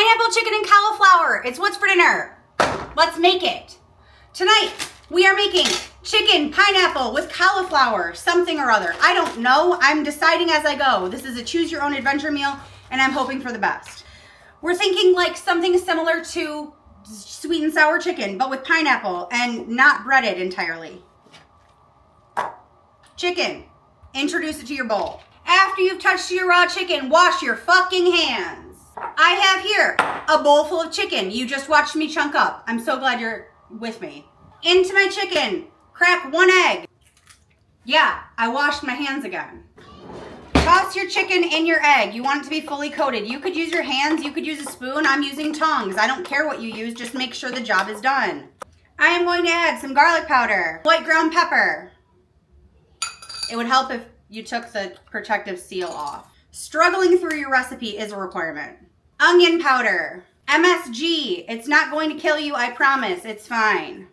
Pineapple chicken and cauliflower. It's what's for dinner. Let's make it. Tonight, we are making chicken, pineapple with cauliflower, something or other. I don't know. I'm deciding as I go. This is a choose your own adventure meal, and I'm hoping for the best. We're thinking like something similar to sweet and sour chicken, but with pineapple and not breaded entirely. Chicken. Introduce it to your bowl. After you've touched your raw chicken, wash your fucking hands. I have here a bowl full of chicken. You just watched me chunk up. I'm so glad you're with me. Into my chicken, crack 1 egg. Yeah, I washed my hands again. Toss your chicken in your egg. You want it to be fully coated. You could use your hands, you could use a spoon. I'm using tongs. I don't care what you use, just make sure the job is done. I am going to add some garlic powder, white ground pepper. It would help if you took the protective seal off. Struggling through your recipe is a requirement. Onion powder, MSG. It's not going to kill you, I promise. It's fine.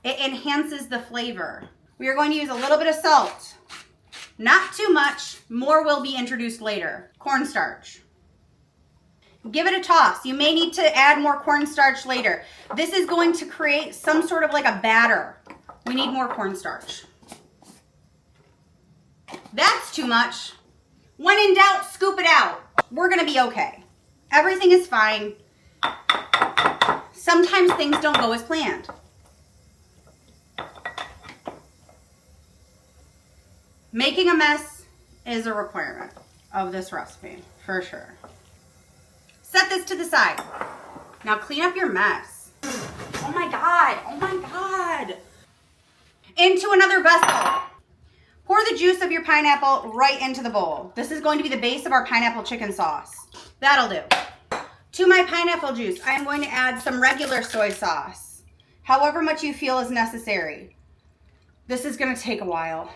It enhances the flavor. We are going to use a little bit of salt. Not too much. More will be introduced later. Cornstarch. Give it a toss. You may need to add more cornstarch later. This is going to create some sort of like a batter. We need more cornstarch. That's too much. When in doubt, scoop it out. We're gonna be okay. Everything is fine. Sometimes things don't go as planned. Making a mess is a requirement of this recipe, for sure. Set this to the side. Now clean up your mess. Oh my God, oh my God. Into another vessel. Pour the juice of your pineapple right into the bowl. This is going to be the base of our pineapple chicken sauce. That'll do. To my pineapple juice, I am going to add some regular soy sauce, however much you feel is necessary. This is going to take a while.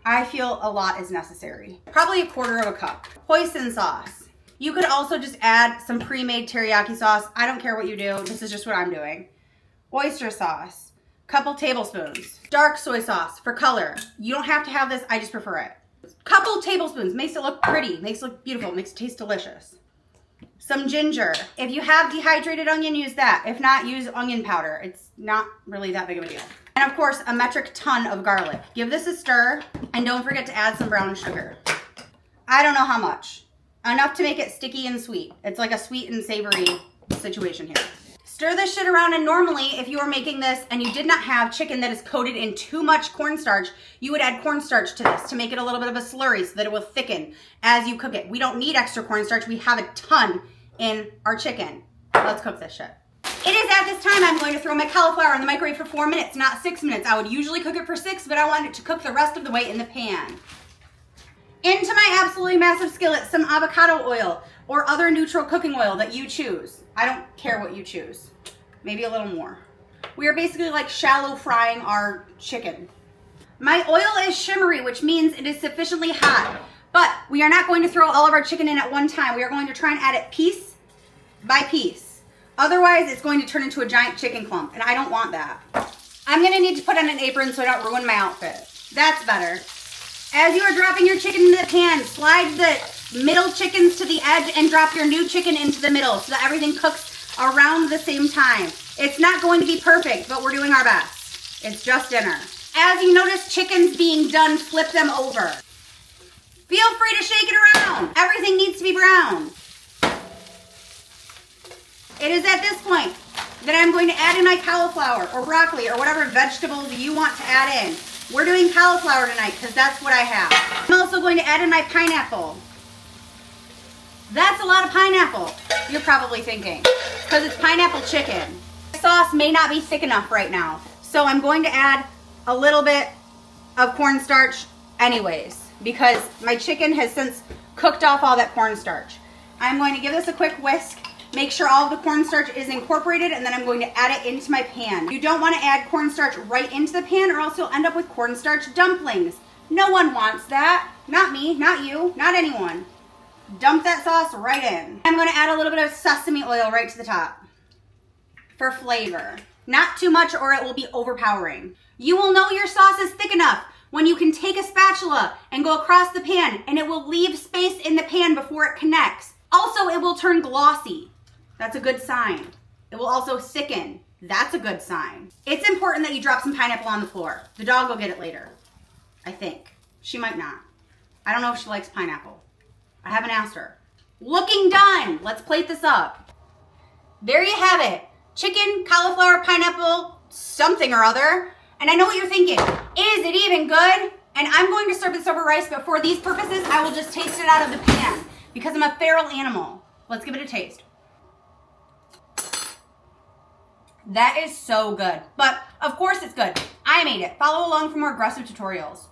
I feel a lot is necessary. Probably 1/4 cup. Hoisin sauce. You could also just add some pre-made teriyaki sauce. I don't care what you do. This is just what I'm doing. Oyster sauce. Couple tablespoons. Dark soy sauce for color. You don't have to have this, I just prefer it. Couple tablespoons, makes it look pretty, makes it look beautiful, makes it taste delicious. Some ginger. If you have dehydrated onion, use that. If not, use onion powder. It's not really that big of a deal. And of course, a metric ton of garlic. Give this a stir, and don't forget to add some brown sugar. I don't know how much. Enough to make it sticky and sweet. It's like a sweet and savory situation here. Stir this shit around, and normally if you were making this and you did not have chicken that is coated in too much cornstarch, you would add cornstarch to this to make it a little bit of a slurry so that it will thicken as you cook it. We don't need extra cornstarch. We have a ton in our chicken. Let's cook this shit. It is at this time I'm going to throw my cauliflower in the microwave for 4 minutes, not 6 minutes. I would usually cook it for 6, but I want it to cook the rest of the way in the pan. Into my absolutely massive skillet, some avocado oil or other neutral cooking oil that you choose. I don't care what you choose. Maybe a little more. We are basically like shallow frying our chicken. My oil is shimmery, which means it is sufficiently hot, but we are not going to throw all of our chicken in at one time. We are going to try and add it piece by piece. Otherwise, it's going to turn into a giant chicken clump, and I don't want that. I'm gonna need to put on an apron so I don't ruin my outfit. That's better. As you are dropping your chicken into the pan, slide the middle chickens to the edge and drop your new chicken into the middle so that everything cooks around the same time. It's not going to be perfect, but we're doing our best. It's just dinner. As you notice chickens being done, flip them over. Feel free to shake it around. Everything needs to be brown. It is at this point that I'm going to add in my cauliflower or broccoli or whatever vegetables you want to add in. We're doing cauliflower tonight because that's what I have. I'm also going to add in my pineapple. That's a lot of pineapple, you're probably thinking, because it's pineapple chicken. The sauce may not be thick enough right now, so I'm going to add a little bit of cornstarch anyways, because my chicken has since cooked off all that cornstarch. I'm going to give this a quick whisk, make sure all of the cornstarch is incorporated, and then I'm going to add it into my pan. You don't want to add cornstarch right into the pan or else you'll end up with cornstarch dumplings. No one wants that. Not me, not you, not anyone. Dump that sauce right in. I'm going to add a little bit of sesame oil right to the top for flavor. Not too much or it will be overpowering. You will know your sauce is thick enough when you can take a spatula and go across the pan and it will leave space in the pan before it connects. Also, it will turn glossy. That's a good sign. It will also sicken. That's a good sign. It's important that you drop some pineapple on the floor. The dog will get it later, I think. She might not. I don't know if she likes pineapple. I haven't asked her. Looking done. Let's plate this up. There you have it. Chicken, cauliflower, pineapple, something or other. And I know what you're thinking. Is it even good? And I'm going to serve this over rice, but for these purposes, I will just taste it out of the pan because I'm a feral animal. Let's give it a taste. That is so good. But of course it's good. I made it. Follow along for more aggressive tutorials.